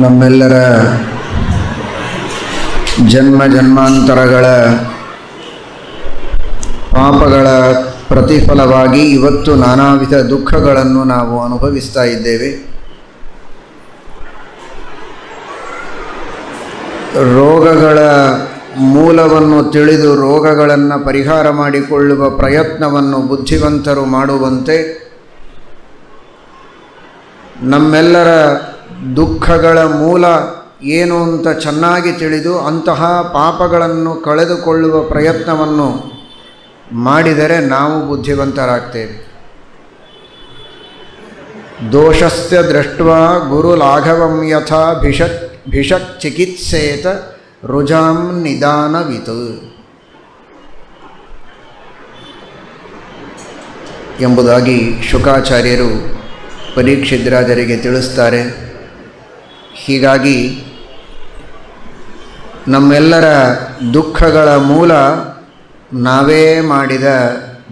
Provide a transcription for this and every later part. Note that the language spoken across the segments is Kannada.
ನಮ್ಮೆಲ್ಲರ ಜನ್ಮ ಜನ್ಮಾಂತರಗಳ ಪಾಪಗಳ ಪ್ರತಿಫಲವಾಗಿ ಇವತ್ತು ನಾನಾ ವಿಧ ದುಃಖಗಳನ್ನು ನಾವು ಅನುಭವಿಸ್ತಾ ಇದ್ದೇವೆ. ರೋಗಗಳ ಮೂಲವನ್ನು ತಿಳಿದು ರೋಗಗಳನ್ನು ಪರಿಹಾರ ಮಾಡಿಕೊಳ್ಳುವ ಪ್ರಯತ್ನವನ್ನು ಬುದ್ಧಿವಂತರು ಮಾಡುವಂತೆ ನಮ್ಮೆಲ್ಲರ ದುಃಖಗಳ ಮೂಲ ಏನು ಅಂತ ಚೆನ್ನಾಗಿ ತಿಳಿದು ಅಂತಹ ಪಾಪಗಳನ್ನು ಕಳೆದುಕೊಳ್ಳುವ ಪ್ರಯತ್ನವನ್ನು ಮಾಡಿದರೆ ನಾವು ಬುದ್ಧಿವಂತರಾಗ್ತೇವೆ. ದೋಷಸ್ಯ ದೃಷ್ಟ್ವಾ ಗುರುಲಾಘವಂ ಯಥಾ ಭಿಷಕ್ ಚಿಕಿತ್ಸೇತ ರುಜಾಂ ನಿದಾನವಿತ್ ಎಂಬುದಾಗಿ ಶುಕಾಚಾರ್ಯರು ಪರೀಕ್ಷಿದ್ರಾಜರಿಗೆ ತಿಳಿಸ್ತಾರೆ. ಹೀಗಾಗಿ ನಮ್ಮೆಲ್ಲರ ದುಃಖಗಳ ಮೂಲ ನಾವೇ ಮಾಡಿದ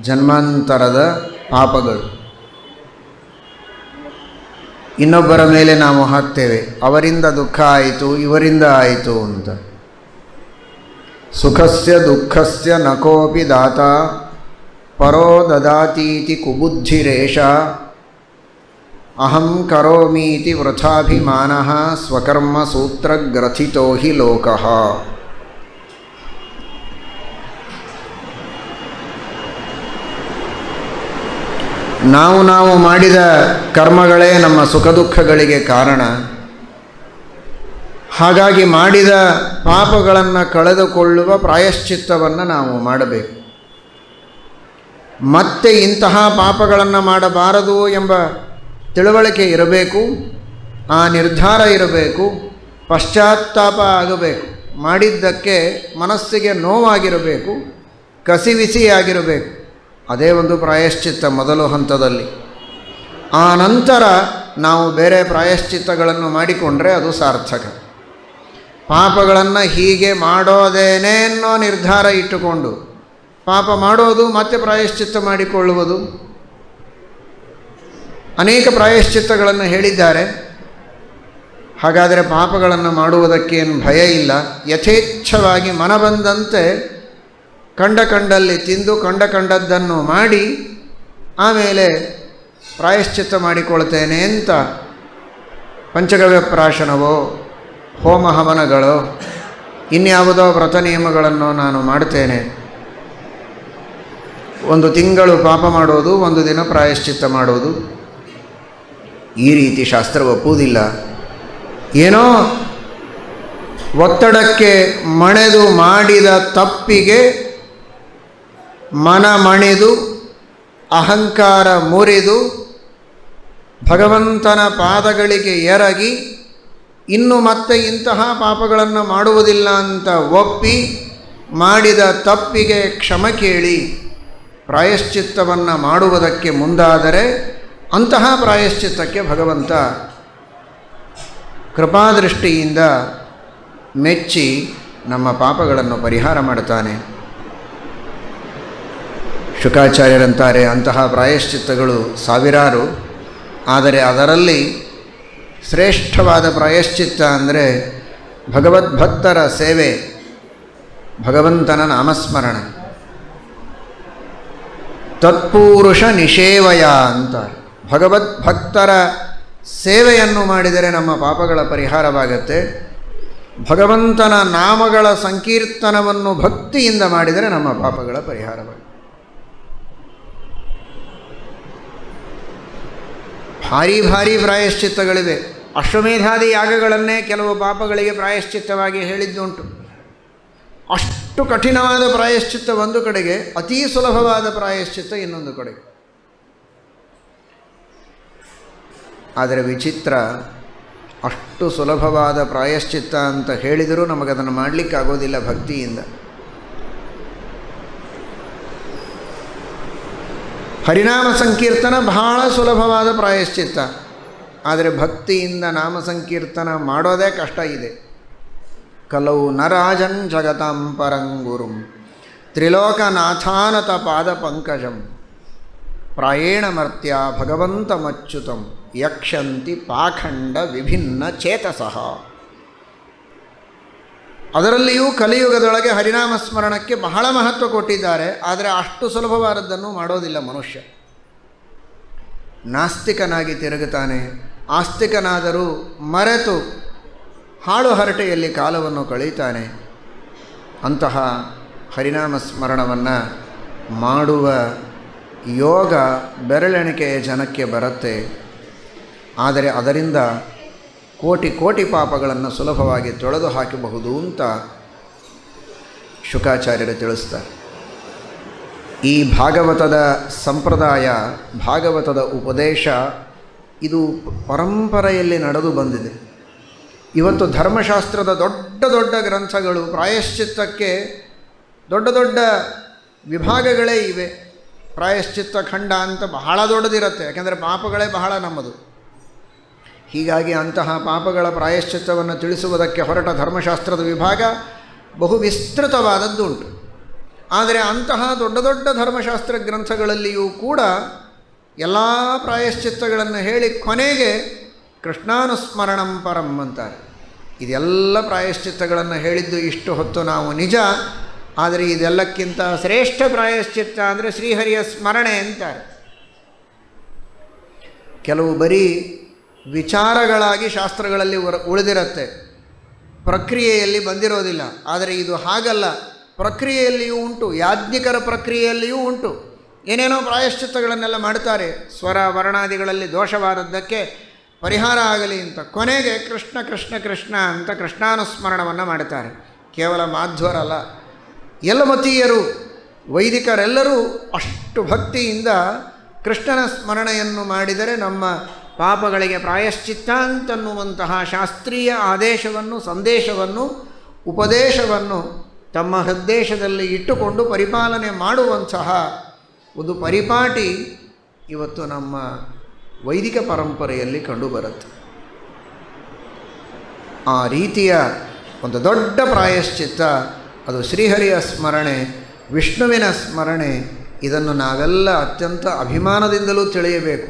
ಜನ್ಮಾಂತರದ ಪಾಪಗಳು. ಇನ್ನೊಬ್ಬರ ಮೇಲೆ ನಾವು ಹಾಕ್ತೇವೆ, ಅವರಿಂದ ದುಃಖ ಆಯಿತು, ಇವರಿಂದ ಆಯಿತು ಅಂತ. ಸುಖಸ್ಯ ದುಃಖಸ್ಯ ನಕೋಪಿ ದಾತ ಪರೋ ದದಾತೀತಿ ಕುಬುದ್ಧಿರೇಷ ಅಹಂ ಕರೋಮೀತಿ ವೃಥಾಭಿಮಾನಃ ಸ್ವಕರ್ಮ ಸೂತ್ರಗ್ರಥಿತೋ ಹಿ ಲೋಕಃ. ನಾವು ಮಾಡಿದ ಕರ್ಮಗಳೇ ನಮ್ಮ ಸುಖ ದುಃಖಗಳಿಗೆ ಕಾರಣ. ಹಾಗಾಗಿ ಮಾಡಿದ ಪಾಪಗಳನ್ನು ಕಳೆದುಕೊಳ್ಳುವ ಪ್ರಾಯಶ್ಚಿತ್ತವನ್ನು ನಾವು ಮಾಡಬೇಕು. ಮತ್ತೆ ಇಂತಹ ಪಾಪಗಳನ್ನು ಮಾಡಬಾರದು ಎಂಬ ತಿಳುವಳಿಕೆ ಇರಬೇಕು, ಆ ನಿರ್ಧಾರ ಇರಬೇಕು, ಪಶ್ಚಾತ್ತಾಪ ಆಗಬೇಕು. ಮಾಡಿದ್ದಕ್ಕೆ ಮನಸ್ಸಿಗೆ ನೋವಾಗಿರಬೇಕು, ಕಸಿವಿಸಿಯಾಗಿರಬೇಕು. ಅದೇ ಒಂದು ಪ್ರಾಯಶ್ಚಿತ್ತ ಮೊದಲು ಹಂತದಲ್ಲಿ. ಆ ನಂತರ ನಾವು ಬೇರೆ ಪ್ರಾಯಶ್ಚಿತ್ತಗಳನ್ನು ಮಾಡಿಕೊಂಡ್ರೆ ಅದು ಸಾರ್ಥಕ. ಪಾಪಗಳನ್ನು ಹೀಗೆ ಮಾಡೋದೇನೇ ಅನ್ನೋ ನಿರ್ಧಾರ ಇಟ್ಟುಕೊಂಡು ಪಾಪ ಮಾಡೋದು ಮತ್ತೆ ಪ್ರಾಯಶ್ಚಿತ್ತ ಮಾಡಿಕೊಳ್ಳುವುದು. ಅನೇಕ ಪ್ರಾಯಶ್ಚಿತ್ತಗಳನ್ನು ಹೇಳಿದ್ದಾರೆ. ಹಾಗಾದರೆ ಪಾಪಗಳನ್ನು ಮಾಡುವುದಕ್ಕೇನು ಭಯ ಇಲ್ಲ. ಯಥೇಚ್ಛವಾಗಿ ಮನ ಬಂದಂತೆ ಕಂಡಲ್ಲಿ ತಿಂದು ಕಂಡದ್ದನ್ನು ಮಾಡಿ ಆಮೇಲೆ ಪ್ರಾಯಶ್ಚಿತ್ತ ಮಾಡಿಕೊಳ್ತೇನೆ ಅಂತ ಪಂಚಗವ್ಯ ಪ್ರಾಶನವೋ ಹೋಮ ಹವನಗಳೋ ಇನ್ಯಾವುದೋ ವ್ರತ ನಿಯಮಗಳನ್ನು ನಾನು ಮಾಡ್ತೇನೆ. ಒಂದು ತಿಂಗಳು ಪಾಪ ಮಾಡೋದು, ಒಂದು ದಿನ ಪ್ರಾಯಶ್ಚಿತ್ತ ಮಾಡೋದು, ಈ ರೀತಿ ಶಾಸ್ತ್ರ ಒಪ್ಪುವುದಿಲ್ಲ. ಏನೋ ಒತ್ತಡಕ್ಕೆ ಮಣೆದು ಮಾಡಿದ ತಪ್ಪಿಗೆ ಮನ ಮಣಿದು ಅಹಂಕಾರ ಮುರಿದು ಭಗವಂತನ ಪಾದಗಳಿಗೆ ಎರಗಿ ಇನ್ನು ಮತ್ತೆ ಇಂತಹ ಪಾಪಗಳನ್ನು ಮಾಡುವುದಿಲ್ಲ ಅಂತ ಒಪ್ಪಿ ಮಾಡಿದ ತಪ್ಪಿಗೆ ಕ್ಷಮೆ ಕೇಳಿ ಪ್ರಾಯಶ್ಚಿತ್ತವನ್ನು ಮಾಡುವುದಕ್ಕೆ ಮುಂದಾದರೆ ಅಂತಹ ಪ್ರಾಯಶ್ಚಿತ್ತಕ್ಕೆ ಭಗವಂತ ಕೃಪಾದೃಷ್ಟಿಯಿಂದ ಮೆಚ್ಚಿ ನಮ್ಮ ಪಾಪಗಳನ್ನು ಪರಿಹಾರ ಮಾಡುತ್ತಾನೆ. ಶುಕಾಚಾರ್ಯರಂತಾರೆ, ಅಂತಹ ಪ್ರಾಯಶ್ಚಿತ್ತಗಳು ಸಾವಿರಾರು. ಆದರೆ ಅದರಲ್ಲಿ ಶ್ರೇಷ್ಠವಾದ ಪ್ರಾಯಶ್ಚಿತ್ತ ಅಂದರೆ ಭಗವದ್ಭಕ್ತರ ಸೇವೆ, ಭಗವಂತನ ನಾಮಸ್ಮರಣೆ. ತತ್ಪುರುಷ ನಿಷೇವಯ ಅಂತಾರೆ. ಭಗವದ್ಭಕ್ತರ ಸೇವೆಯನ್ನು ಮಾಡಿದರೆ ನಮ್ಮ ಪಾಪಗಳ ಪರಿಹಾರವಾಗತ್ತೆ. ಭಗವಂತನ ನಾಮಗಳ ಸಂಕೀರ್ತನವನ್ನು ಭಕ್ತಿಯಿಂದ ಮಾಡಿದರೆ ನಮ್ಮ ಪಾಪಗಳ ಪರಿಹಾರವಾಗುತ್ತೆ. ಭಾರಿ ಪ್ರಾಯಶ್ಚಿತ್ತಗಳಿವೆ. ಅಶ್ವಮೇಧಾದಿ ಯಾಗಗಳನ್ನೇ ಕೆಲವು ಪಾಪಗಳಿಗೆ ಪ್ರಾಯಶ್ಚಿತ್ತವಾಗಿ ಹೇಳಿದ್ದುಂಟು. ಅಷ್ಟು ಕಠಿಣವಾದ ಪ್ರಾಯಶ್ಚಿತ್ತ ಒಂದು ಕಡೆಗೆ, ಅತೀ ಸುಲಭವಾದ ಪ್ರಾಯಶ್ಚಿತ್ತ ಇನ್ನೊಂದು ಕಡೆಗೆ. ಆದರೆ ವಿಚಿತ್ರ, ಅಷ್ಟು ಸುಲಭವಾದ ಪ್ರಾಯಶ್ಚಿತ್ತ ಅಂತ ಹೇಳಿದರೂ ನಮಗದನ್ನು ಮಾಡಲಿಕ್ಕಾಗೋದಿಲ್ಲ ಭಕ್ತಿಯಿಂದ. ಹರಿನಾಮ ಸಂಕೀರ್ತನ ಬಹಳ ಸುಲಭವಾದ ಪ್ರಾಯಶ್ಚಿತ್ತ, ಆದರೆ ಭಕ್ತಿಯಿಂದ ನಾಮ ಸಂಕೀರ್ತನ ಮಾಡೋದೇ ಕಷ್ಟ ಇದೆ. ಕಲೌ ನರಾಜನ್ ಜಗತಾಂ ಪರಂಗುರುಂ ತ್ರಿಲೋಕನಾಥಾನತ ಪಾದ ಪಂಕಜಂ ಪ್ರಾಯೇಣ ಮರ್ತ್ಯ ಭಗವಂತಮಚ್ಯುತಂ ಯಕ್ಷಂತಿ ಪಾಖಂಡ ವಿಭಿನ್ನ ಚೇತಸಃ. ಅದರಲ್ಲಿಯೂ ಕಲಿಯುಗದೊಳಗೆ ಹರಿನಾಮ ಸ್ಮರಣಕ್ಕೆ ಬಹಳ ಮಹತ್ವ ಕೊಟ್ಟಿದ್ದಾರೆ. ಆದರೆ ಅಷ್ಟು ಸುಲಭವಾದದ್ದನ್ನು ಮಾಡೋದಿಲ್ಲ ಮನುಷ್ಯ. ನಾಸ್ತಿಕನಾಗಿ ತಿರುಗುತ್ತಾನೆ. ಆಸ್ತಿಕನಾದರೂ ಮರೆತು ಹಾಳು ಹರಟೆಯಲ್ಲಿ ಕಾಲವನ್ನು ಕಳೀತಾನೆ. ಅಂತಹ ಹರಿನಾಮ ಸ್ಮರಣವನ್ನು ಮಾಡುವ ಯೋಗ ಬೆರಳೆಣಿಕೆಯ ಜನಕ್ಕೆ ಬರುತ್ತೆ. ಆದರೆ ಅದರಿಂದ ಕೋಟಿ ಕೋಟಿ ಪಾಪಗಳನ್ನು ಸುಲಭವಾಗಿ ತೊಳೆದು ಹಾಕಬಹುದು ಅಂತ ಶುಕಾಚಾರ್ಯರು ತಿಳಿಸ್ತಾರೆ. ಈ ಭಾಗವತದ ಸಂಪ್ರದಾಯ, ಭಾಗವತದ ಉಪದೇಶ ಇದು ಪರಂಪರೆಯಲ್ಲಿ ನಡೆದು ಬಂದಿದೆ. ಇವತ್ತು ಧರ್ಮಶಾಸ್ತ್ರದ ದೊಡ್ಡ ದೊಡ್ಡ ಗ್ರಂಥಗಳು ಪ್ರಾಯಶ್ಚಿತ್ತಕ್ಕೆ ದೊಡ್ಡ ದೊಡ್ಡ ವಿಭಾಗಗಳೇ ಇವೆ. ಪ್ರಾಯಶ್ಚಿತ್ತ ಖಂಡ ಅಂತ ಬಹಳ ದೊಡ್ಡದಿರುತ್ತೆ, ಯಾಕೆಂದರೆ ಪಾಪಗಳೇ ಬಹಳ ನಮ್ಮದು. ಹೀಗಾಗಿ ಅಂತಹ ಪಾಪಗಳ ಪ್ರಾಯಶ್ಚಿತ್ತವನ್ನು ತಿಳಿಸುವುದಕ್ಕೆ ಹೊರಟ ಧರ್ಮಶಾಸ್ತ್ರದ ವಿಭಾಗ ಬಹು ವಿಸ್ತೃತವಾದದ್ದುಂಟು. ಆದರೆ ಅಂತಹ ದೊಡ್ಡ ದೊಡ್ಡ ಧರ್ಮಶಾಸ್ತ್ರ ಗ್ರಂಥಗಳಲ್ಲಿಯೂ ಕೂಡ ಎಲ್ಲ ಪ್ರಾಯಶ್ಚಿತ್ತಗಳನ್ನು ಹೇಳಿ ಕೊನೆಗೆ ಕೃಷ್ಣಾನುಸ್ಮರಣಂ ಪರಂ ಅಂತಾರೆ. ಇದೆಲ್ಲ ಪ್ರಾಯಶ್ಚಿತ್ತಗಳನ್ನು ಹೇಳಿದ್ದು ಇಷ್ಟು ಹೊತ್ತು ನಾವು ನಿಜ. ಆದರೆ ಇದೆಲ್ಲಕ್ಕಿಂತ ಶ್ರೇಷ್ಠ ಪ್ರಾಯಶ್ಚಿತ್ತ ಅಂದರೆ ಶ್ರೀಹರಿಯ ಸ್ಮರಣೆ ಅಂತಾರೆ. ಕೆಲವು ಬರೀ ವಿಚಾರಗಳಾಗಿ ಶಾಸ್ತ್ರಗಳಲ್ಲಿ ಉಳಿದಿರುತ್ತೆ, ಪ್ರಕ್ರಿಯೆಯಲ್ಲಿ ಬಂದಿರೋದಿಲ್ಲ. ಆದರೆ ಇದು ಹಾಗಲ್ಲ, ಪ್ರಕ್ರಿಯೆಯಲ್ಲಿಯೂ ಉಂಟು. ಯಾಜ್ಞಿಕರ ಪ್ರಕ್ರಿಯೆಯಲ್ಲಿಯೂ ಉಂಟು. ಏನೇನೋ ಪ್ರಾಯಶ್ಚಿತ್ತಗಳನ್ನೆಲ್ಲ ಮಾಡ್ತಾರೆ, ಸ್ವರ ವರ್ಣಾದಿಗಳಲ್ಲಿ ದೋಷವಾದದ್ದಕ್ಕೆ ಪರಿಹಾರ ಆಗಲಿ ಅಂತ. ಕೊನೆಗೆ ಕೃಷ್ಣ ಕೃಷ್ಣ ಕೃಷ್ಣ ಅಂತ ಕೃಷ್ಣಾನುಸ್ಮರಣವನ್ನು ಮಾಡ್ತಾರೆ. ಕೇವಲ ಮಾಧ್ವರಲ್ಲ, ಯಲ್ಲಮತೀಯರು, ವೈದಿಕರೆಲ್ಲರೂ ಅಷ್ಟು ಭಕ್ತಿಯಿಂದ ಕೃಷ್ಣನ ಸ್ಮರಣೆಯನ್ನು ಮಾಡಿದರೆ ನಮ್ಮ ಪಾಪಗಳಿಗೆ ಪ್ರಾಯಶ್ಚಿತ್ತ ಅಂತನ್ನುವಂತಹ ಶಾಸ್ತ್ರೀಯ ಆದೇಶವನ್ನು, ಸಂದೇಶವನ್ನು, ಉಪದೇಶವನ್ನು ತಮ್ಮ ಹೃದ್ದೇಶದಲ್ಲಿ ಇಟ್ಟುಕೊಂಡು ಪರಿಪಾಲನೆ ಮಾಡುವಂತಹ ಒಂದು ಪರಿಪಾಟಿ ಇವತ್ತು ನಮ್ಮ ವೈದಿಕ ಪರಂಪರೆಯಲ್ಲಿ ಕಂಡುಬರುತ್ತೆ. ಆ ರೀತಿಯ ಒಂದು ದೊಡ್ಡ ಪ್ರಾಯಶ್ಚಿತ್ತ ಅದು ಶ್ರೀಹರಿಯ ಸ್ಮರಣೆ, ವಿಷ್ಣುವಿನ ಸ್ಮರಣೆ. ಇದನ್ನು ನಾವೆಲ್ಲ ಅತ್ಯಂತ ಅಭಿಮಾನದಿಂದಲೂ ತಿಳಿಯಬೇಕು.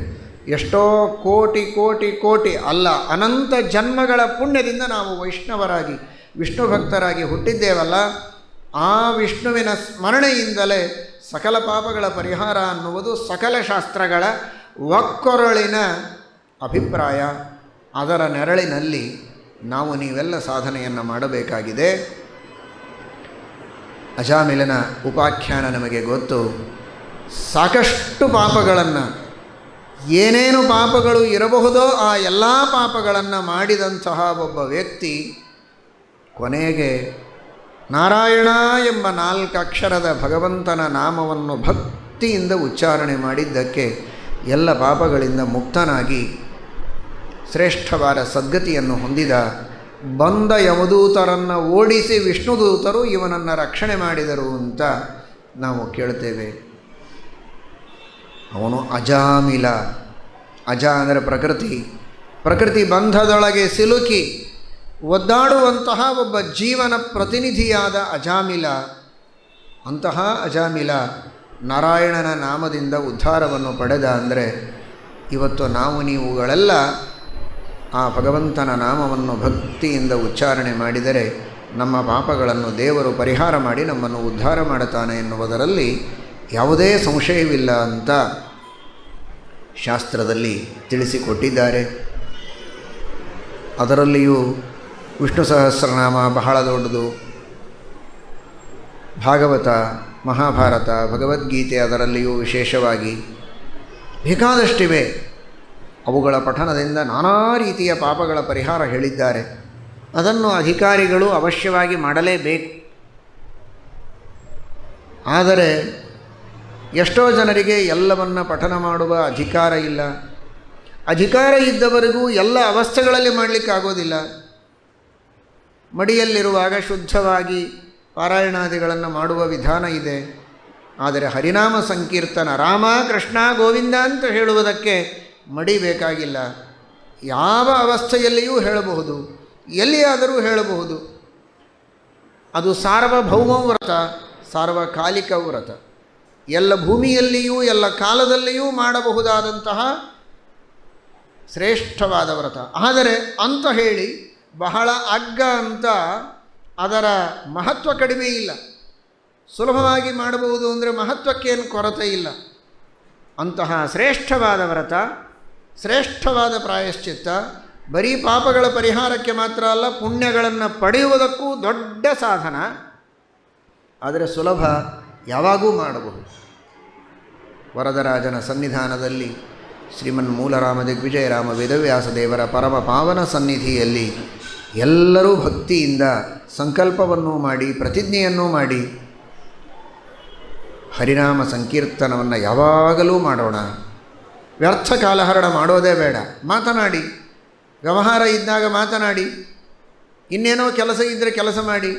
ಎಷ್ಟೋ ಕೋಟಿ ಕೋಟಿ ಕೋಟಿ ಅಲ್ಲ, ಅನಂತ ಜನ್ಮಗಳ ಪುಣ್ಯದಿಂದ ನಾವು ವೈಷ್ಣವರಾಗಿ ವಿಷ್ಣು ಭಕ್ತರಾಗಿ ಹುಟ್ಟಿದ್ದೇವಲ್ಲ, ಆ ವಿಷ್ಣುವಿನ ಸ್ಮರಣೆಯಿಂದಲೇ ಸಕಲ ಪಾಪಗಳ ಪರಿಹಾರ ಅನ್ನುವುದು ಸಕಲ ಶಾಸ್ತ್ರಗಳ ಒಕ್ಕೊರಳಿನ ಅಭಿಪ್ರಾಯ. ಅದರ ನೆರಳಿನಲ್ಲಿ ನಾವು ನೀವೆಲ್ಲ ಸಾಧನೆಯನ್ನು ಮಾಡಬೇಕಾಗಿದೆ. ಅಜಾಮಿಲನ ಉಪಾಖ್ಯಾನ ನಮಗೆ ಗೊತ್ತು. ಸಾಕಷ್ಟು ಪಾಪಗಳನ್ನು, ಏನೇನು ಪಾಪಗಳು ಇರಬಹುದೋ ಆ ಎಲ್ಲ ಪಾಪಗಳನ್ನು ಮಾಡಿದಂತಹ ಒಬ್ಬ ವ್ಯಕ್ತಿ ಕೊನೆಗೆ ನಾರಾಯಣ ಎಂಬ 4 ಅಕ್ಷರದ ಭಗವಂತನ ನಾಮವನ್ನು ಭಕ್ತಿಯಿಂದ ಉಚ್ಚಾರಣೆ ಮಾಡಿದ್ದಕ್ಕೆ ಎಲ್ಲ ಪಾಪಗಳಿಂದ ಮುಕ್ತನಾಗಿ ಶ್ರೇಷ್ಠವಾದ ಸದ್ಗತಿಯನ್ನು ಹೊಂದಿದ. ಬಂದ ಯಮದೂತರನ್ನು ಓಡಿಸಿ ವಿಷ್ಣುದೂತರು ಇವನನ್ನು ರಕ್ಷಣೆ ಮಾಡಿದರು ಅಂತ ನಾವು ಕೇಳ್ತೇವೆ. ಅವನು ಅಜಾಮಿಲ. ಅಜ ಅಂದರೆ ಪ್ರಕೃತಿ ಬಂಧದೊಳಗೆ ಸಿಲುಕಿ ಒದ್ದಾಡುವಂತಹ ಒಬ್ಬ ಜೀವನ ಪ್ರತಿನಿಧಿಯಾದ ಅಜಾಮಿಲ. ಅಂತಹ ಅಜಾಮಿಲ ನಾರಾಯಣನ ನಾಮದಿಂದ ಉದ್ಧಾರವನ್ನು ಪಡೆದ. ಅಂದರೆ ಇವತ್ತು ನಾವು ನೀವುಗಳೆಲ್ಲ ಆ ಭಗವಂತನ ನಾಮವನ್ನು ಭಕ್ತಿಯಿಂದ ಉಚ್ಚಾರಣೆ ಮಾಡಿದರೆ ನಮ್ಮ ಪಾಪಗಳನ್ನು ದೇವರು ಪರಿಹಾರ ಮಾಡಿ ನಮ್ಮನ್ನು ಉದ್ಧಾರ ಮಾಡುತ್ತಾನೆ ಎನ್ನುವುದರಲ್ಲಿ ಯಾವುದೇ ಸಂಶಯವಿಲ್ಲ ಅಂತ ಶಾಸ್ತ್ರದಲ್ಲಿ ತಿಳಿಸಿಕೊಟ್ಟಿದ್ದಾರೆ. ಅದರಲ್ಲಿಯೂ ವಿಷ್ಣು ಸಹಸ್ರನಾಮ ಬಹಳ ದೊಡ್ಡದು. ಭಾಗವತ, ಮಹಾಭಾರತ, ಭಗವದ್ಗೀತೆ ಅದರಲ್ಲಿಯೂ ವಿಶೇಷವಾಗಿ ಬೇಕಾದಷ್ಟಿವೆ. ಅವುಗಳ ಪಠಣದಿಂದ ನಾನಾ ರೀತಿಯ ಪಾಪಗಳ ಪರಿಹಾರ ಹೇಳಿದ್ದಾರೆ. ಅದನ್ನು ಅಧಿಕಾರಿಗಳು ಅವಶ್ಯವಾಗಿ ಮಾಡಲೇಬೇಕು. ಆದರೆ ಎಷ್ಟೋ ಜನರಿಗೆ ಎಲ್ಲವನ್ನು ಪಠನ ಮಾಡುವ ಅಧಿಕಾರ ಇಲ್ಲ. ಅಧಿಕಾರ ಇದ್ದವರಿಗೂ ಎಲ್ಲ ಅವಸ್ಥೆಗಳಲ್ಲಿ ಮಾಡಲಿಕ್ಕಾಗೋದಿಲ್ಲ. ಮಡಿಯಲ್ಲಿರುವಾಗ ಶುದ್ಧವಾಗಿ ಪಾರಾಯಣಾದಿಗಳನ್ನು ಮಾಡುವ ವಿಧಾನ ಇದೆ. ಆದರೆ ಹರಿನಾಮ ಸಂಕೀರ್ತನ, ರಾಮ ಕೃಷ್ಣ ಗೋವಿಂದ ಅಂತ ಹೇಳುವುದಕ್ಕೆ ಮಡಿ ಬೇಕಾಗಿಲ್ಲ. ಯಾವ ಅವಸ್ಥೆಯಲ್ಲಿಯೂ ಹೇಳಬಹುದು, ಎಲ್ಲಿಯಾದರೂ ಹೇಳಬಹುದು. ಅದು ಸಾರ್ವಭೌಮ ವ್ರತ, ಸಾರ್ವಕಾಲಿಕ ವ್ರತ. ಎಲ್ಲ ಭೂಮಿಯಲ್ಲಿಯೂ ಎಲ್ಲ ಕಾಲದಲ್ಲಿಯೂ ಮಾಡಬಹುದಾದಂತಹ ಶ್ರೇಷ್ಠವಾದ ವ್ರತ. ಆದರೆ ಅಂತ ಹೇಳಿ ಬಹಳ ಅಗ್ಗ ಅಂತ ಅದರ ಮಹತ್ವ ಕಡಿಮೆ ಇಲ್ಲ. ಸುಲಭವಾಗಿ ಮಾಡಬಹುದು ಅಂದರೆ ಮಹತ್ವಕ್ಕೇನು ಕೊರತೆ ಇಲ್ಲ. ಅಂತಹ ಶ್ರೇಷ್ಠವಾದ ವ್ರತ, ಶ್ರೇಷ್ಠವಾದ ಪ್ರಾಯಶ್ಚಿತ್ತ ಬರೀ ಪಾಪಗಳ ಪರಿಹಾರಕ್ಕೆ ಮಾತ್ರ ಅಲ್ಲ, ಪುಣ್ಯಗಳನ್ನು ಪಡೆಯುವುದಕ್ಕೂ ದೊಡ್ಡ ಸಾಧನ. ಆದರೆ ಸುಲಭ, ಯಾವಾಗೂ ಮಾಡಬಹುದು. ವರದರಾಜನ ಸನ್ನಿಧಾನದಲ್ಲಿ ಶ್ರೀಮನ್ ಮೂಲರಾಮ ದಿಗ್ವಿಜಯರಾಮ ವೇದವ್ಯಾಸ ದೇವರ ಪರಮ ಪಾವನ ಸನ್ನಿಧಿಯಲ್ಲಿ ಎಲ್ಲರೂ ಭಕ್ತಿಯಿಂದ ಸಂಕಲ್ಪವನ್ನು ಮಾಡಿ ಪ್ರತಿಜ್ಞೆಯನ್ನು ಮಾಡಿ ಹರಿನಾಮ ಸಂಕೀರ್ತನವನ್ನು ಯಾವಾಗಲೂ ಮಾಡೋಣ. ವ್ಯರ್ಥ ಕಾಲಹರಣ ಮಾಡೋದೇ ಬೇಡ. ಮಾತನಾಡಿ, ವ್ಯವಹಾರ ಇದ್ದಾಗ ಮಾತನಾಡಿ, ಇನ್ನೇನೋ ಕೆಲಸ ಇದ್ದರೆ ಕೆಲಸ ಮಾಡಿ.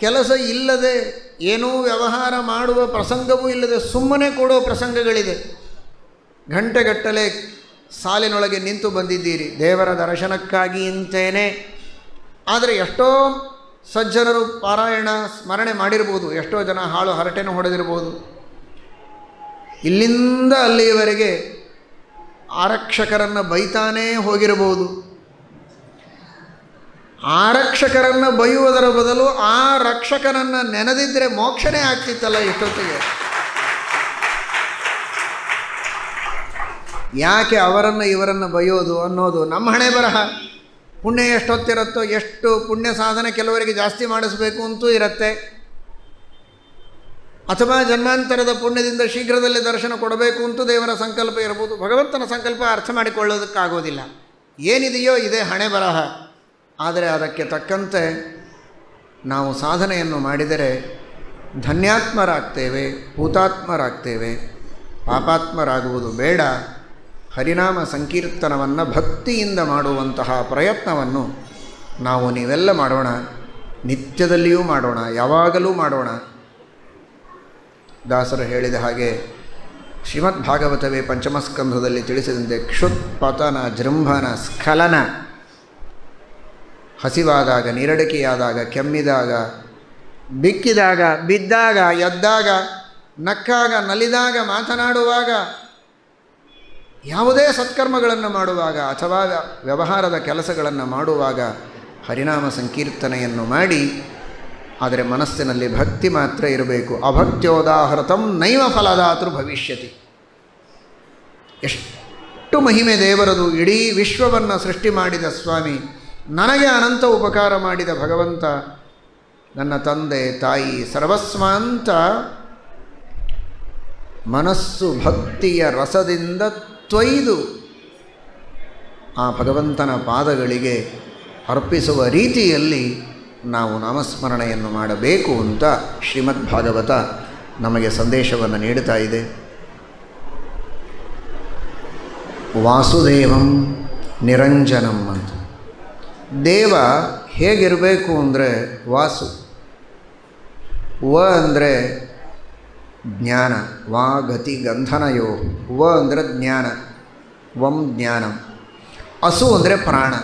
ಕೆಲಸ ಇಲ್ಲದೆ ಏನೂ ವ್ಯವಹಾರ ಮಾಡುವ ಪ್ರಸಂಗವೂ ಇಲ್ಲದೆ ಸುಮ್ಮನೆ ಕೊಡೋ ಪ್ರಸಂಗಗಳಿದೆ. ಗಂಟೆಗಟ್ಟಲೆ ಸಾಲಿನೊಳಗೆ ನಿಂತು ಬಂದಿದ್ದೀರಿ ದೇವರ ದರ್ಶನಕ್ಕಾಗಿ ಅಂತೇನೆ. ಆದರೆ ಎಷ್ಟೋ ಸಜ್ಜನರು ಪಾರಾಯಣ ಸ್ಮರಣೆ ಮಾಡಿರ್ಬೋದು, ಎಷ್ಟೋ ಜನ ಹಾಳು ಹರಟೆನೂ ಹೊಡೆದಿರ್ಬೋದು. ಇಲ್ಲಿಂದ ಅಲ್ಲಿಯವರೆಗೆ ಆರಕ್ಷಕರನ್ನು ಬೈತಾನೇ ಹೋಗಿರಬಹುದು. ಆರಕ್ಷಕರನ್ನು ಬೈಯುವುದರ ಬದಲು ಆ ರಕ್ಷಕನನ್ನು ನೆನೆದಿದ್ದರೆ ಮೋಕ್ಷನೇ ಆಗ್ತಿತ್ತಲ್ಲ ಇಷ್ಟೊತ್ತಿಗೆ. ಯಾಕೆ ಅವರನ್ನು ಇವರನ್ನು ಬೈಯೋದು ಅನ್ನೋದು ನಮ್ಮ ಹಣೆ ಬರಹ. ಪುಣ್ಯ ಎಷ್ಟೊತ್ತಿರುತ್ತೋ, ಎಷ್ಟು ಪುಣ್ಯ ಸಾಧನೆ ಕೆಲವರಿಗೆ ಜಾಸ್ತಿ ಮಾಡಿಸಬೇಕು ಅಂತೂ ಇರುತ್ತೆ, ಅಥವಾ ಜನ್ಮಾಂತರದ ಪುಣ್ಯದಿಂದ ಶೀಘ್ರದಲ್ಲೇ ದರ್ಶನ ಕೊಡಬೇಕು ಅಂತೂ ದೇವರ ಸಂಕಲ್ಪ ಇರಬಹುದು. ಭಗವಂತನ ಸಂಕಲ್ಪ ಅರ್ಥ ಮಾಡಿಕೊಳ್ಳೋದಕ್ಕಾಗೋದಿಲ್ಲ. ಏನಿದೆಯೋ ಇದೇ ಹಣೆ ಬರಹ. ಆದರೆ ಅದಕ್ಕೆ ತಕ್ಕಂತೆ ನಾವು ಸಾಧನೆಯನ್ನು ಮಾಡಿದರೆ ಧನ್ಯಾತ್ಮರಾಗ್ತೇವೆ, ಭೂತಾತ್ಮರಾಗ್ತೇವೆ. ಪಾಪಾತ್ಮರಾಗುವುದು ಬೇಡ. ಹರಿನಾಮ ಸಂಕೀರ್ತನವನ್ನು ಭಕ್ತಿಯಿಂದ ಮಾಡುವಂತಹ ಪ್ರಯತ್ನವನ್ನು ನಾವು ನೀವೆಲ್ಲ ಮಾಡೋಣ. ನಿತ್ಯದಲ್ಲಿಯೂ ಮಾಡೋಣ, ಯಾವಾಗಲೂ ಮಾಡೋಣ. ದಾಸರು ಹೇಳಿದ ಹಾಗೆ ಶ್ರೀಮದ್ ಭಾಗವತವೇ ಪಂಚಮಸ್ಕಂಧದಲ್ಲಿ ತಿಳಿಸಿದಂತೆ ಕ್ಷುತ್ಪತನ ಜೃಂಭನ ಸ್ಖಲನ, ಹಸಿವಾದಾಗ, ನೀರಡಿಕೆಯಾದಾಗ, ಕೆಮ್ಮಿದಾಗ, ಬಿಕ್ಕಿದಾಗ, ಬಿದ್ದಾಗ, ಎದ್ದಾಗ, ನಕ್ಕಾಗ, ನಲಿದಾಗ, ಮಾತನಾಡುವಾಗ, ಯಾವುದೇ ಸತ್ಕರ್ಮಗಳನ್ನು ಮಾಡುವಾಗ ಅಥವಾ ವ್ಯವಹಾರದ ಕೆಲಸಗಳನ್ನು ಮಾಡುವಾಗ ಹರಿನಾಮ ಸಂಕೀರ್ತನೆಯನ್ನು ಮಾಡಿ. ಆದರೆ ಮನಸ್ಸಿನಲ್ಲಿ ಭಕ್ತಿ ಮಾತ್ರ ಇರಬೇಕು. ಅಭಕ್ತ್ಯೋದಾಹೃತಂ ನೈವ ಫಲದಾತೃ ಭವಿಷ್ಯತಿ. ಎಷ್ಟು ಮಹಿಮೆ ದೇವರದು! ಇಡೀ ವಿಶ್ವವನ್ನು ಸೃಷ್ಟಿ ಮಾಡಿದ ಸ್ವಾಮಿ, ನನಗೆ ಅನಂತ ಉಪಕಾರ ಮಾಡಿದ ಭಗವಂತ, ನನ್ನ ತಂದೆ ತಾಯಿ ಸರ್ವಸ್ವ ಅಂತ ಮನಸ್ಸು ಭಕ್ತಿಯ ರಸದಿಂದ ತೊಯ್ದು ಆ ಭಗವಂತನ ಪಾದಗಳಿಗೆ ಅರ್ಪಿಸುವ ರೀತಿಯಲ್ಲಿ ನಾವು ನಾಮಸ್ಮರಣೆಯನ್ನು ಮಾಡಬೇಕು ಅಂತ ಶ್ರೀಮದ್ ಭಾಗವತ ನಮಗೆ ಸಂದೇಶವನ್ನು ನೀಡುತ್ತಾ ಇದೆ. ವಾಸುದೇವಂ ನಿರಂಜನಂ ಅಂತ. ದೇವ ಹೇಗಿರಬೇಕು ಅಂದರೆ ವಾಸು. ವ ಅಂದರೆ ಜ್ಞಾನ, ವಾ ಗತಿ ಗಂಧನಯೋ. ವ ಅಂದರೆ ಜ್ಞಾನ, ವಂ ಜ್ಞಾನ. ಅಸು ಅಂದರೆ ಪ್ರಾಣ.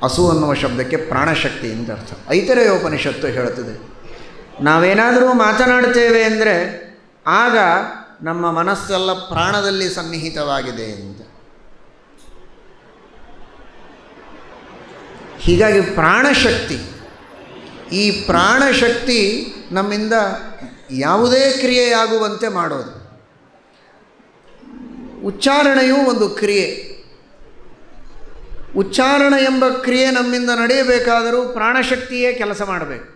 ಅಸು ಅನ್ನುವ ಶಬ್ದಕ್ಕೆ ಪ್ರಾಣಶಕ್ತಿ ಅಂತ ಅರ್ಥ. ಐತರೇಯೋಪನಿಷತ್ತು ಹೇಳುತ್ತದೆ, ನಾವೇನಾದರೂ ಮಾತನಾಡ್ತೇವೆ ಅಂದರೆ ಆಗ ನಮ್ಮ ಮನಸ್ಸೆಲ್ಲ ಪ್ರಾಣದಲ್ಲಿ ಸನ್ನಿಹಿತವಾಗಿದೆ ಅಂತ. ಹೀಗಾಗಿ ಪ್ರಾಣಶಕ್ತಿ, ಈ ಪ್ರಾಣಶಕ್ತಿ ನಮ್ಮಿಂದ ಯಾವುದೇ ಕ್ರಿಯೆಯಾಗುವಂತೆ ಮಾಡೋದು. ಉಚ್ಚಾರಣೆಯೂ ಒಂದು ಕ್ರಿಯೆ. ಉಚ್ಚಾರಣೆ ಎಂಬ ಕ್ರಿಯೆ ನಮ್ಮಿಂದ ನಡೆಯಬೇಕಾದರೂ ಪ್ರಾಣಶಕ್ತಿಯೇ ಕೆಲಸ ಮಾಡಬೇಕು.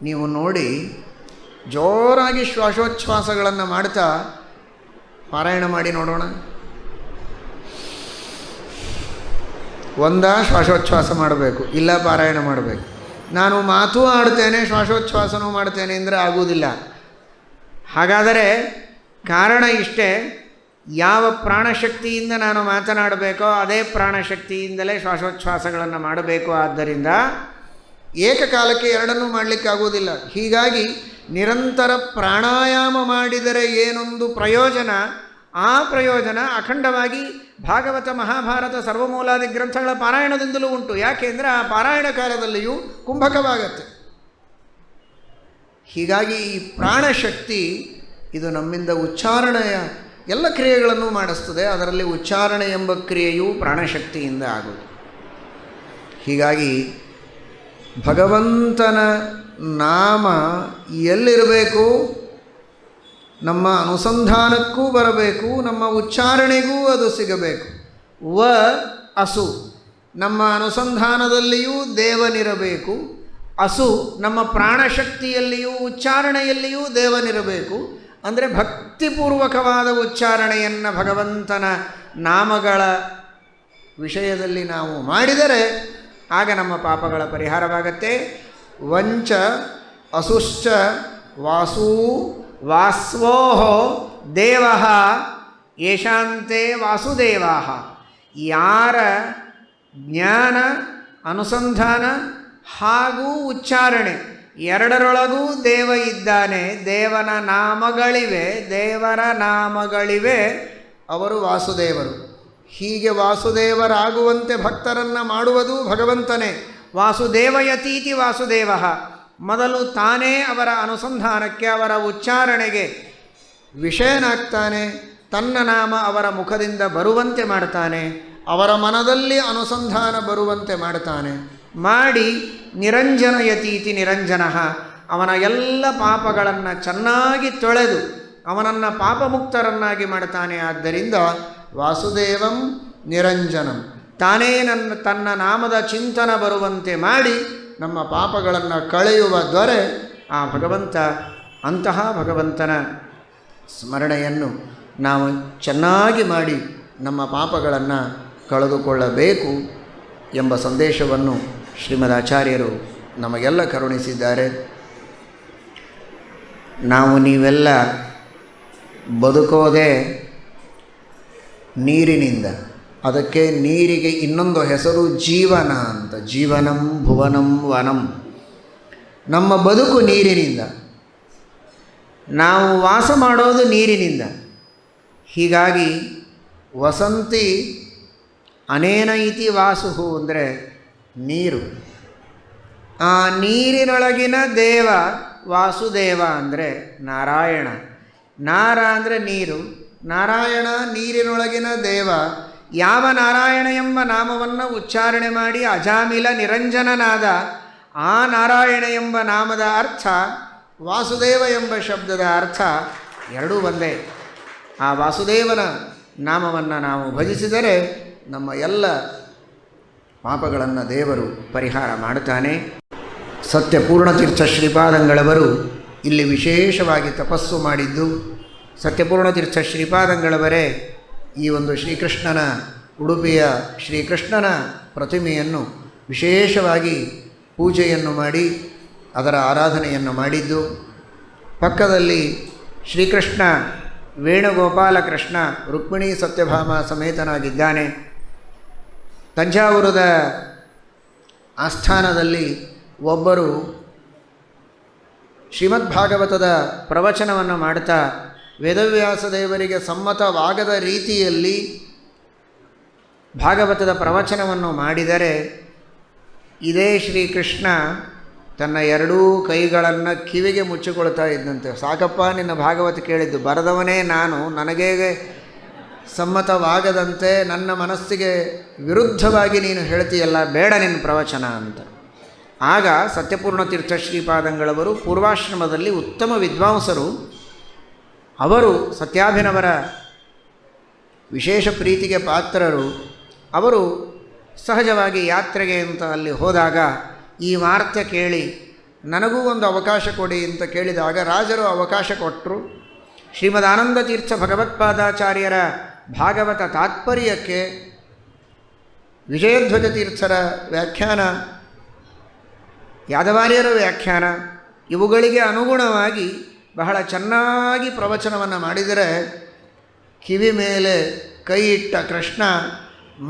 ನೀವು ನೋಡಿ, ಜೋರಾಗಿ ಶ್ವಾಸೋಚ್ಛ್ವಾಸಗಳನ್ನು ಮಾಡ್ತಾ ಪಾರಾಯಣ ಮಾಡಿ ನೋಡೋಣ. ಶ್ವಾಸೋಚ್ಛ್ವಾಸ ಮಾಡಬೇಕು, ಇಲ್ಲ ಪಾರಾಯಣ ಮಾಡಬೇಕು. ನಾನು ಮಾತೂ ಆಡ್ತೇನೆ, ಶ್ವಾಸೋಚ್ಛ್ವಾಸನೂ ಮಾಡ್ತೇನೆ ಅಂದರೆ ಆಗುವುದಿಲ್ಲ. ಹಾಗಾದರೆ ಕಾರಣ ಇಷ್ಟೇ, ಯಾವ ಪ್ರಾಣಶಕ್ತಿಯಿಂದ ನಾನು ಮಾತನಾಡಬೇಕೋ ಅದೇ ಪ್ರಾಣಶಕ್ತಿಯಿಂದಲೇ ಶ್ವಾಸೋಚ್ಛ್ವಾಸಗಳನ್ನು ಮಾಡಬೇಕು. ಆದ್ದರಿಂದ ಏಕಕಾಲಕ್ಕೆ ಎರಡನ್ನೂ ಮಾಡಲಿಕ್ಕಾಗುವುದಿಲ್ಲ. ಹೀಗಾಗಿ ನಿರಂತರ ಪ್ರಾಣಾಯಾಮ ಮಾಡಿದರೆ ಏನೊಂದು ಪ್ರಯೋಜನ, ಆ ಪ್ರಯೋಜನ ಅಖಂಡವಾಗಿ ಭಾಗವತ, ಮಹಾಭಾರತ, ಸರ್ವಮೂಲಾದಿ ಗ್ರಂಥಗಳ ಪಾರಾಯಣದಿಂದಲೂ ಉಂಟು. ಯಾಕೆಂದರೆ ಆ ಪಾರಾಯಣ ಕಾಲದಲ್ಲಿಯೂ ಕುಂಭಕವಾಗತ್ತೆ. ಹೀಗಾಗಿ ಈ ಪ್ರಾಣಶಕ್ತಿ ಇದು ನಮ್ಮಿಂದ ಉಚ್ಚಾರಣೆಯ ಎಲ್ಲ ಕ್ರಿಯೆಗಳನ್ನು ಮಾಡಿಸ್ತದೆ. ಅದರಲ್ಲಿ ಉಚ್ಚಾರಣೆ ಎಂಬ ಕ್ರಿಯೆಯು ಪ್ರಾಣಶಕ್ತಿಯಿಂದ ಆಗುವುದು. ಹೀಗಾಗಿ ಭಗವಂತನ ನಾಮ ಎಲ್ಲಿರಬೇಕು? ನಮ್ಮ ಅನುಸಂಧಾನಕ್ಕೂ ಬರಬೇಕು, ನಮ್ಮ ಉಚ್ಚಾರಣೆಗೂ ಅದು ಸಿಗಬೇಕು. ಅಸು ನಮ್ಮ ಅನುಸಂಧಾನದಲ್ಲಿಯೂ ದೇವನಿರಬೇಕು, ಅಸು ನಮ್ಮ ಪ್ರಾಣಶಕ್ತಿಯಲ್ಲಿಯೂ ಉಚ್ಚಾರಣೆಯಲ್ಲಿಯೂ ದೇವನಿರಬೇಕು. ಅಂದರೆ ಭಕ್ತಿಪೂರ್ವಕವಾದ ಉಚ್ಚಾರಣೆಯನ್ನು ಭಗವಂತನ ನಾಮಗಳ ವಿಷಯದಲ್ಲಿ ನಾವು ಮಾಡಿದರೆ ಆಗ ನಮ್ಮ ಪಾಪಗಳ ಪರಿಹಾರವಾಗತ್ತೆ. ವಂಚ ಅಸುಶ್ಚ ವಾಸೂ ವಾಸ್ವೋಹ ದೇವ ಯೇಷಾಂತೆ ವಾಸುದೇವಾ. ಯಾರ ಜ್ಞಾನ, ಅನುಸಂಧಾನ ಹಾಗೂ ಉಚ್ಚಾರಣೆ ಎರಡರೊಳಗೂ ದೇವ ಇದ್ದಾನೆ, ದೇವರ ನಾಮಗಳಿವೆ, ಅವರು ವಾಸುದೇವರು. ಹೀಗೆ ವಾಸುದೇವರಾಗುವಂತೆ ಭಕ್ತರನ್ನು ಮಾಡುವುದು ಭಗವಂತನೇ. ವಾಸುದೇವಯತೀತಿ ವಾಸುದೇವ. ಮೊದಲು ತಾನೇ ಅವರ ಅನುಸಂಧಾನಕ್ಕೆ, ಅವರ ಉಚ್ಚಾರಣೆಗೆ ವಿಷಯನಾಗ್ತಾನೆ. ತನ್ನ ನಾಮ ಅವರ ಮುಖದಿಂದ ಬರುವಂತೆ ಮಾಡ್ತಾನೆ, ಅವರ ಮನದಲ್ಲಿ ಅನುಸಂಧಾನ ಬರುವಂತೆ ಮಾಡ್ತಾನೆ. ಮಾಡಿ ನಿರಂಜನಯತೀತಿ ನಿರಂಜನ. ಅವನ ಎಲ್ಲ ಪಾಪಗಳನ್ನು ಚೆನ್ನಾಗಿ ತೊಳೆದು ಅವನನ್ನು ಪಾಪಮುಕ್ತರನ್ನಾಗಿ ಮಾಡ್ತಾನೆ. ಆದ್ದರಿಂದ ವಾಸುದೇವಂ ನಿರಂಜನಂ. ತಾನೇ ತನ್ನ ನಾಮದ ಚಿಂತನ ಬರುವಂತೆ ಮಾಡಿ ನಮ್ಮ ಪಾಪಗಳನ್ನು ಕಳೆಯುವ ದೊರೆ ಆ ಭಗವಂತ. ಅಂತಹ ಭಗವಂತನ ಸ್ಮರಣೆಯನ್ನು ನಾವು ಚೆನ್ನಾಗಿ ಮಾಡಿ ನಮ್ಮ ಪಾಪಗಳನ್ನು ಕಳೆದುಕೊಳ್ಳಬೇಕು ಎಂಬ ಸಂದೇಶವನ್ನು ಶ್ರೀಮದ್ ಆಚಾರ್ಯರು ನಮಗೆಲ್ಲ ಕರುಣಿಸಿದ್ದಾರೆ. ನಾವು ನೀವೆಲ್ಲ ಬದುಕೋದೇ ನೀರಿನಿಂದ. ಅದಕ್ಕೆ ನೀರಿಗೆ ಇನ್ನೊಂದು ಹೆಸರು ಜೀವನ ಅಂತ. ಜೀವನಂ ಭುವನಂ ವನಂ. ನಮ್ಮ ಬದುಕು ನೀರಿನಿಂದ, ನಾವು ವಾಸ ಮಾಡೋದು ನೀರಿನಿಂದ. ಹೀಗಾಗಿ ವಸಂತಿ ಅನೇನ ಇತಿ ವಾಸು ಅಂದರೆ ನೀರು. ಆ ನೀರಿನೊಳಗಿನ ದೇವ ವಾಸುದೇವ ಅಂದರೆ ನಾರಾಯಣ. ನಾರ ಅಂದರೆ ನೀರು, ನಾರಾಯಣ ನೀರಿನೊಳಗಿನ ದೇವ. ಯಾವ ನಾರಾಯಣ ಎಂಬ ನಾಮವನ್ನು ಉಚ್ಚಾರಣೆ ಮಾಡಿ ಅಜಾಮಿಲ ನಿರಂಜನನಾದ ಆ ನಾರಾಯಣ ಎಂಬ ನಾಮದ ಅರ್ಥ, ವಾಸುದೇವ ಎಂಬ ಶಬ್ದದ ಅರ್ಥ ಎರಡೂ ಒಂದೇ. ಆ ವಾಸುದೇವನ ನಾಮವನ್ನು ನಾವು ಭಜಿಸಿದರೆ ನಮ್ಮ ಎಲ್ಲ ಪಾಪಗಳನ್ನು ದೇವರು ಪರಿಹಾರ ಮಾಡುತ್ತಾನೆ. ಸತ್ಯಪೂರ್ಣತೀರ್ಥ ಶ್ರೀಪಾದಂಗಳವರು ಇಲ್ಲಿ ವಿಶೇಷವಾಗಿ ತಪಸ್ಸು ಮಾಡಿದ್ದು. ಸತ್ಯಪೂರ್ಣತೀರ್ಥ ಶ್ರೀಪಾದಂಗಳವರೇ ಈ ಒಂದು ಶ್ರೀಕೃಷ್ಣನ, ಉಡುಪಿಯ ಶ್ರೀಕೃಷ್ಣನ ಪ್ರತಿಮೆಯನ್ನು ವಿಶೇಷವಾಗಿ ಪೂಜೆಯನ್ನು ಮಾಡಿ ಅದರ ಆರಾಧನೆಯನ್ನು ಮಾಡಿದ್ದು. ಪಕ್ಕದಲ್ಲಿ ಶ್ರೀಕೃಷ್ಣ ವೇಣುಗೋಪಾಲಕೃಷ್ಣ ರುಕ್ಮಿಣಿ ಸತ್ಯಭಾಮ ಸಮೇತನಾಗಿದ್ದಾನೆ. ತಂಜಾವೂರದ ಆಸ್ಥಾನದಲ್ಲಿ ಒಬ್ಬರು ಶ್ರೀಮದ್ಭಾಗವತದ ಪ್ರವಚನವನ್ನು ಮಾಡ್ತಾ ವೇದವ್ಯಾಸ ದೇವರಿಗೆ ಸಮ್ಮತವಾಗದ ರೀತಿಯಲ್ಲಿ ಭಾಗವತದ ಪ್ರವಚನವನ್ನು ಮಾಡಿದರೆ ಇದೇ ಶ್ರೀಕೃಷ್ಣ ತನ್ನ ಎರಡೂ ಕೈಗಳನ್ನು ಕಿವಿಗೆ ಮುಚ್ಚಿಕೊಳ್ತಾ ಇದ್ದಂತೆ. ಸಾಕಪ್ಪ, ನಿನ್ನ ಭಾಗವತ ಕೇಳಿದ್ದು, ಬರೆದವನೇ ನಾನು, ನನಗೇ ಸಮ್ಮತವಾಗದಂತೆ ನನ್ನ ಮನಸ್ಸಿಗೆ ವಿರುದ್ಧವಾಗಿ ನೀನು ಹೇಳ್ತೀಯಲ್ಲ, ಬೇಡ ನಿನ್ನ ಪ್ರವಚನ ಅಂತ. ಆಗ ಸತ್ಯಪೂರ್ಣತೀರ್ಥ ಶ್ರೀಪಾದಂಗಳವರು ಪೂರ್ವಾಶ್ರಮದಲ್ಲಿ ಉತ್ತಮ ವಿದ್ವಾಂಸರು. ಅವರು ಸತ್ಯಾಭಿನವರ ವಿಶೇಷ ಪ್ರೀತಿಗೆ ಪಾತ್ರರು. ಅವರು ಸಹಜವಾಗಿ ಯಾತ್ರೆಗೆ ಅಂತ ಅಲ್ಲಿ ಹೋದಾಗ ಈ ವಾರ್ತೆ ಕೇಳಿ ನನಗೂ ಒಂದು ಅವಕಾಶ ಕೊಡಿ ಅಂತ ಕೇಳಿದಾಗ ರಾಜರು ಅವಕಾಶ ಕೊಟ್ಟರು. ಶ್ರೀಮದ್ ಆನಂದತೀರ್ಥ ಭಗವತ್ಪಾದಾಚಾರ್ಯರ ಭಾಗವತ ತಾತ್ಪರ್ಯಕ್ಕೆ ವಿಜಯಧ್ವಜ ತೀರ್ಥರ ವ್ಯಾಖ್ಯಾನ, ಯಾದವಾರ್ಯರ ವ್ಯಾಖ್ಯಾನ, ಇವುಗಳಿಗೆ ಅನುಗುಣವಾಗಿ ಬಹಳ ಚೆನ್ನಾಗಿ ಪ್ರವಚನವನ್ನು ಮಾಡಿದರೆ ಕಿವಿ ಮೇಲೆ ಕೈ ಇಟ್ಟ ಕೃಷ್ಣ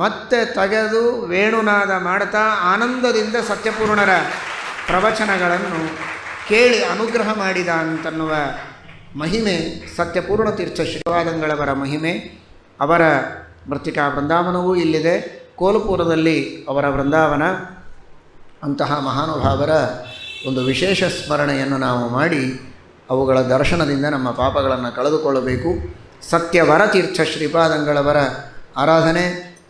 ಮತ್ತೆ ತೆಗೆದು ವೇಣುನಾದ ಮಾಡ್ತಾ ಆನಂದದಿಂದ ಸತ್ಯಪೂರ್ಣರ ಪ್ರವಚನಗಳನ್ನು ಕೇಳಿ ಅನುಗ್ರಹ ಮಾಡಿದ ಅಂತನ್ನುವ ಮಹಿಮೆ ಸತ್ಯಪೂರ್ಣತೀರ್ಥ ಶ್ರೀಪಾದಂಗಳವರ ಮಹಿಮೆ. ಅವರ ಮೃತ್ತಿಕಾ ವೃಂದಾವನವೂ ಇಲ್ಲಿದೆ. ಕೋಲ್ಪುರದಲ್ಲಿ ಅವರ ವೃಂದಾವನ. ಅಂತಹ ಮಹಾನುಭಾವರ ಒಂದು ವಿಶೇಷ ಸ್ಮರಣೆಯನ್ನು ನಾವು ಮಾಡಿ ಅವುಗಳ ದರ್ಶನದಿಂದ ನಮ್ಮ ಪಾಪಗಳನ್ನು ಕಳೆದುಕೊಳ್ಳಬೇಕು. ಸತ್ಯವರತೀರ್ಥ ಶ್ರೀಪಾದಂಗಳವರ ಆರಾಧನೆ.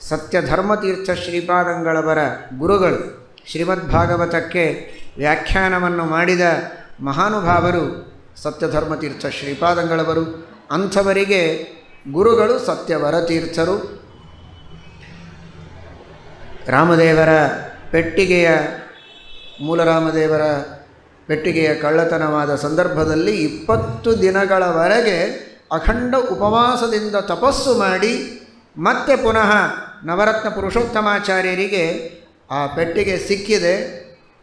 ಸತ್ಯಧರ್ಮತೀರ್ಥ ಶ್ರೀಪಾದಂಗಳವರ ಗುರುಗಳು, ಶ್ರೀಮದ್ಭಾಗವತಕ್ಕೆ ವ್ಯಾಖ್ಯಾನವನ್ನು ಮಾಡಿದ ಮಹಾನುಭಾವರು ಸತ್ಯಧರ್ಮತೀರ್ಥ ಶ್ರೀಪಾದಂಗಳವರು. ಅಂಥವರಿಗೆ ಗುರುಗಳು ಸತ್ಯವರತೀರ್ಥರು. ರಾಮದೇವರ ಪೆಟ್ಟಿಗೆಯ ಮೂಲರಾಮದೇವರ ಪೆಟ್ಟಿಗೆಯ ಕಳ್ಳತನವಾದ ಸಂದರ್ಭದಲ್ಲಿ 20 ದಿನಗಳವರೆಗೆ ಅಖಂಡ ಉಪವಾಸದಿಂದ ತಪಸ್ಸು ಮಾಡಿ ಮತ್ತೆ ಪುನಃ ನವರತ್ನ ಪುರುಷೋತ್ತಮಾಚಾರ್ಯರಿಗೆ ಆ ಪೆಟ್ಟಿಗೆ ಸಿಕ್ಕಿದೆ.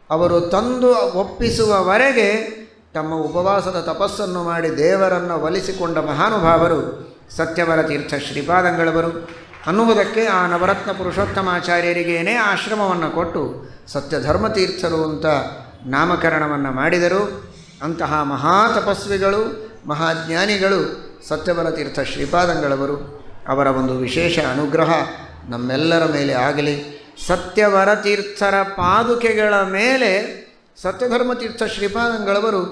ಅವರು ತಂದು ಒಪ್ಪಿಸುವವರೆಗೆ ತಮ್ಮ ಉಪವಾಸದ ತಪಸ್ಸನ್ನು ಮಾಡಿ ದೇವರನ್ನು ಒಲಿಸಿಕೊಂಡ ಮಹಾನುಭಾವರು ಸತ್ಯವರತೀರ್ಥ ಶ್ರೀಪಾದಂಗಳವರು ಅನ್ನುವುದಕ್ಕೆ ಆ ನವರತ್ನ ಪುರುಷೋತ್ತಮಾಚಾರ್ಯರಿಗೇನೇ ಆಶ್ರಮವನ್ನು ಕೊಟ್ಟು ಸತ್ಯಧರ್ಮತೀರ್ಥರು ಅಂತ ನಾಮಕರಣವನ್ನು ಮಾಡಿದರು. ಅಂತಹ ಮಹಾತಪಸ್ವಿಗಳು, ಮಹಾಜ್ಞಾನಿಗಳು ಸತ್ಯವರತೀರ್ಥ ಶ್ರೀಪಾದಂಗಳವರು. ಅವರ ಒಂದು ವಿಶೇಷ ಅನುಗ್ರಹ ನಮ್ಮೆಲ್ಲರ ಮೇಲೆ ಆಗಲಿ. ಸತ್ಯವರತೀರ್ಥರ ಪಾದುಕೆಗಳ ಮೇಲೆ ಸತ್ಯಧರ್ಮತೀರ್ಥ ಶ್ರೀಪಾದಂಗಳವರು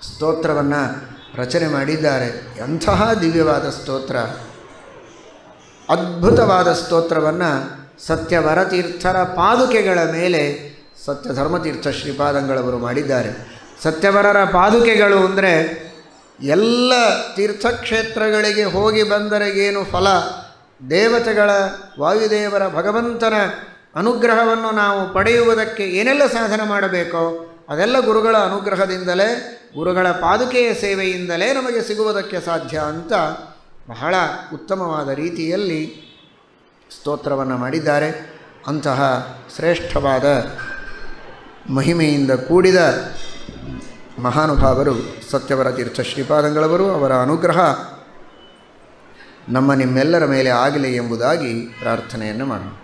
ಸ್ತೋತ್ರವನ್ನು ರಚನೆ ಮಾಡಿದ್ದಾರೆ. ಎಂತಹ ದಿವ್ಯವಾದ ಸ್ತೋತ್ರ, ಅದ್ಭುತವಾದ ಸ್ತೋತ್ರವನ್ನು ಸತ್ಯವರತೀರ್ಥರ ಪಾದುಕೆಗಳ ಮೇಲೆ ಸತ್ಯಧರ್ಮತೀರ್ಥ ಶ್ರೀಪಾದಂಗಳವರು ಮಾಡಿದ್ದಾರೆ. ಸತ್ಯವರರ ಪಾದುಕೆಗಳು ಅಂದರೆ ಎಲ್ಲ ತೀರ್ಥಕ್ಷೇತ್ರಗಳಿಗೆ ಹೋಗಿ ಬಂದರೆ ಏನು ಫಲ, ದೇವತೆಗಳ, ವಾಯುದೇವರ, ಭಗವಂತನ ಅನುಗ್ರಹವನ್ನು ನಾವು ಪಡೆಯುವುದಕ್ಕೆ ಏನೆಲ್ಲ ಸಾಧನೆ ಮಾಡಬೇಕೋ ಅದೆಲ್ಲ ಗುರುಗಳ ಅನುಗ್ರಹದಿಂದಲೇ, ಗುರುಗಳ ಪಾದುಕೆಯ ಸೇವೆಯಿಂದಲೇ ನಮಗೆ ಸಿಗುವುದಕ್ಕೆ ಸಾಧ್ಯ ಅಂತ ಬಹಳ ಉತ್ತಮವಾದ ರೀತಿಯಲ್ಲಿ ಸ್ತೋತ್ರವನ್ನು ಮಾಡಿದ್ದಾರೆ. ಅಂತಹ ಶ್ರೇಷ್ಠವಾದ ಮಹಿಮೆಯಿಂದ ಕೂಡಿದ ಮಹಾನುಭಾವರು ಸತ್ಯವರತೀರ್ಥ ಶ್ರೀಪಾದಂಗಳವರು. ಅವರ ಅನುಗ್ರಹ ನಿಮ್ಮೆಲ್ಲರ ಮೇಲೆ ಆಗಲಿ ಎಂಬುದಾಗಿ ಪ್ರಾರ್ಥನೆಯನ್ನು ಮಾಡೋಣ.